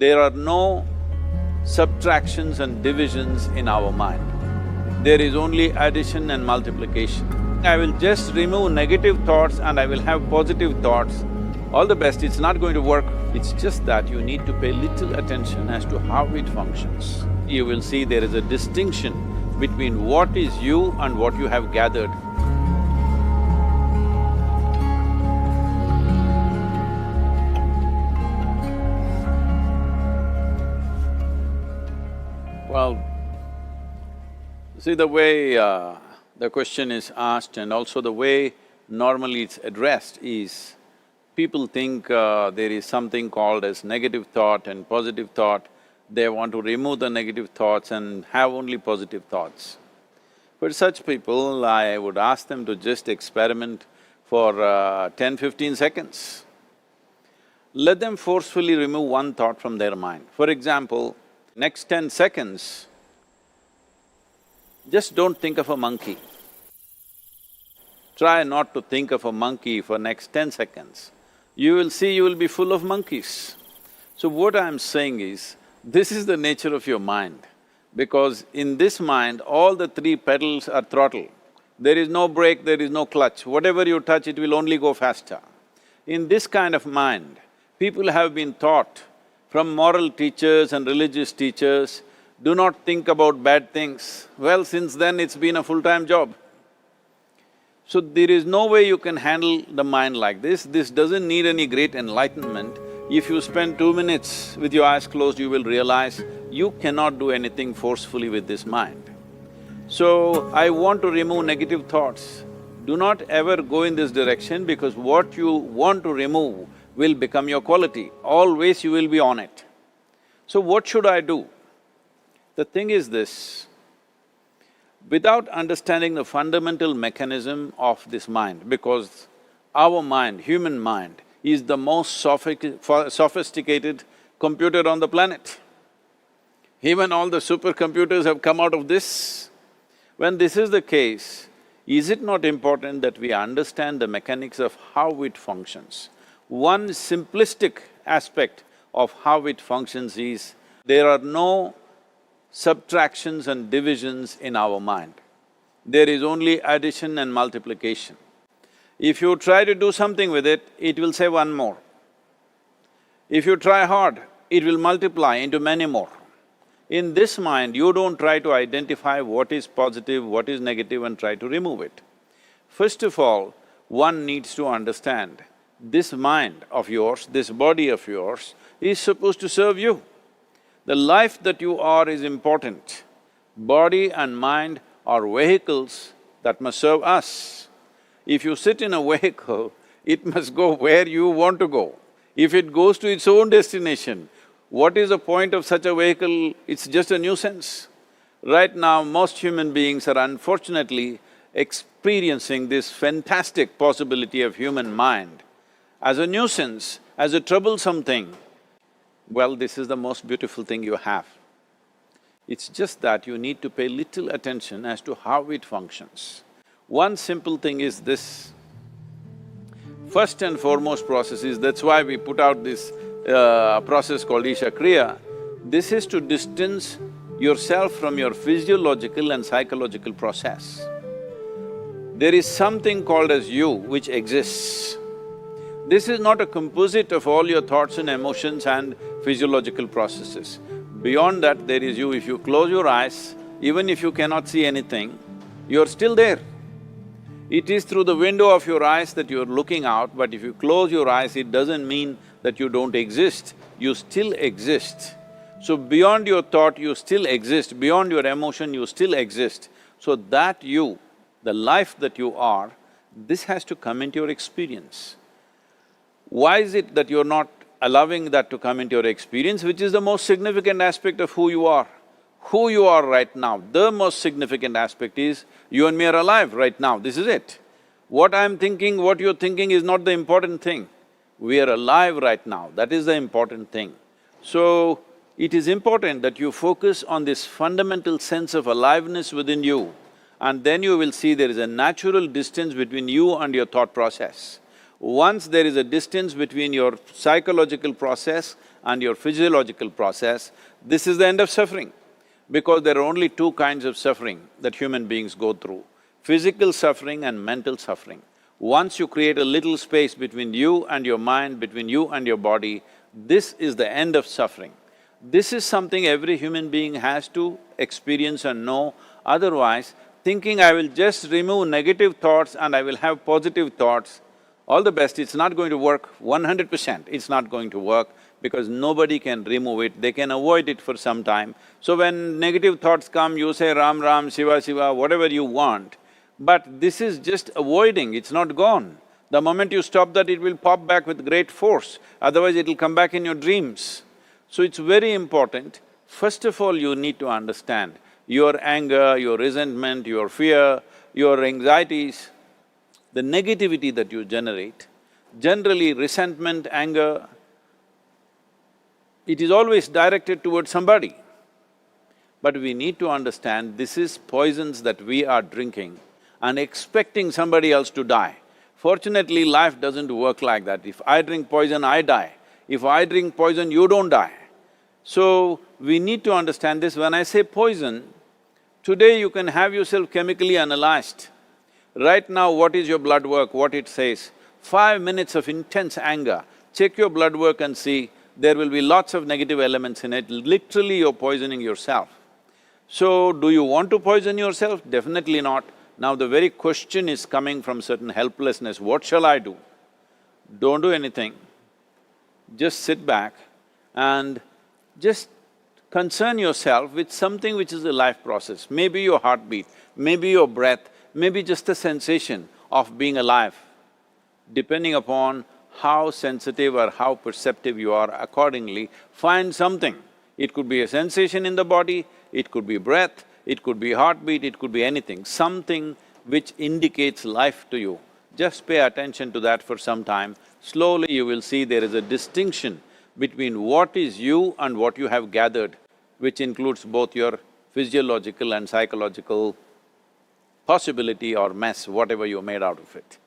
There are no subtractions and divisions in our mind. There is only addition and multiplication. I will just remove negative thoughts and I will have positive thoughts. All the best, it's not going to work. It's just that you need to pay little attention as to how it functions. You will see there is a distinction between what is you and what you have gathered. Well, see the way the question is asked and also the way normally it's addressed is, people think there is something called as negative thought and positive thought. They want to remove the negative thoughts and have only positive thoughts. For such people, I would ask them to just experiment for 10-15 seconds. Let them forcefully remove one thought from their mind. For example, next 10 seconds, just don't think of a monkey. Try not to think of a monkey for next 10 seconds. You will see you will be full of monkeys. So what I'm saying is, this is the nature of your mind, because in this mind, all the three pedals are throttle. There is no brake, there is no clutch. Whatever you touch, it will only go faster. In this kind of mind, people have been taught from moral teachers and religious teachers, do not think about bad things. Well, since then it's been a full-time job. So there is no way you can handle the mind like this. This doesn't need any great enlightenment. If you spend 2 minutes with your eyes closed, you will realize you cannot do anything forcefully with this mind. So, I want to remove negative thoughts. Do not ever go in this direction, because what you want to remove will become your quality. Always you will be on it. So what should I do? The thing is this, without understanding the fundamental mechanism of this mind, because our mind, human mind, is the most sophisticated computer on the planet. Even all the supercomputers have come out of this. When this is the case, is it not important that we understand the mechanics of how it functions? One simplistic aspect of how it functions is, there are no subtractions and divisions in our mind. There is only addition and multiplication. If you try to do something with it, it will say one more. If you try hard, it will multiply into many more. In this mind, you don't try to identify what is positive, what is negative and try to remove it. First of all, one needs to understand, this mind of yours, this body of yours is supposed to serve you. The life that you are is important. Body and mind are vehicles that must serve us. If you sit in a vehicle, it must go where you want to go. If it goes to its own destination, what is the point of such a vehicle? It's just a nuisance. Right now, most human beings are unfortunately experiencing this fantastic possibility of human mind as a nuisance, as a troublesome thing. Well, this is the most beautiful thing you have. It's just that you need to pay little attention as to how it functions. One simple thing is this. First and foremost process is, that's why we put out this process called 𝗪𝗓 Kriya. This is to distance yourself from your physiological and psychological process. There is something called as you which exists. This is not a composite of all your thoughts and emotions and physiological processes. Beyond that, there is you. If you close your eyes, even if you cannot see anything, you're still there. It is through the window of your eyes that you're looking out, but if you close your eyes, it doesn't mean that you don't exist, you still exist. So beyond your thought, you still exist, beyond your emotion, you still exist. So that you, the life that you are, this has to come into your experience. Why is it that you're not allowing that to come into your experience, which is the most significant aspect of who you are? Who you are right now, the most significant aspect is, you and me are alive right now, this is it. What I'm thinking, what you're thinking is not the important thing. We are alive right now, that is the important thing. So, it is important that you focus on this fundamental sense of aliveness within you, and then you will see there is a natural distance between you and your thought process. Once there is a distance between your psychological process and your physiological process, this is the end of suffering. Because there are only two kinds of suffering that human beings go through, physical suffering and mental suffering. Once you create a little space between you and your mind, between you and your body, this is the end of suffering. This is something every human being has to experience and know, otherwise thinking I will just remove negative thoughts and I will have positive thoughts, all the best, it's not going to work 100%, it's not going to work because nobody can remove it, they can avoid it for some time. So when negative thoughts come, you say Ram Ram, Shiva Shiva, whatever you want, but this is just avoiding, it's not gone. The moment you stop that, it will pop back with great force, otherwise it'll come back in your dreams. So it's very important, first of all you need to understand your anger, your resentment, your fear, your anxieties, the negativity that you generate. Generally resentment, anger, it is always directed towards somebody. But we need to understand this is poisons that we are drinking and expecting somebody else to die. Fortunately, life doesn't work like that. If I drink poison, I die. If I drink poison, you don't die. So, we need to understand this. When I say poison, today you can have yourself chemically analyzed. Right now, what is your blood work, what it says? 5 minutes of intense anger, check your blood work and see, there will be lots of negative elements in it, literally you're poisoning yourself. So, do you want to poison yourself? Definitely not. Now the very question is coming from certain helplessness, what shall I do? Don't do anything, just sit back and just concern yourself with something which is a life process. Maybe your heartbeat, maybe your breath, maybe just the sensation of being alive. Depending upon how sensitive or how perceptive you are, accordingly find something. It could be a sensation in the body, it could be breath, it could be heartbeat, it could be anything, something which indicates life to you. Just pay attention to that for some time. Slowly you will see there is a distinction between what is you and what you have gathered, which includes both your physiological and psychological possibility or mess, whatever you made out of it.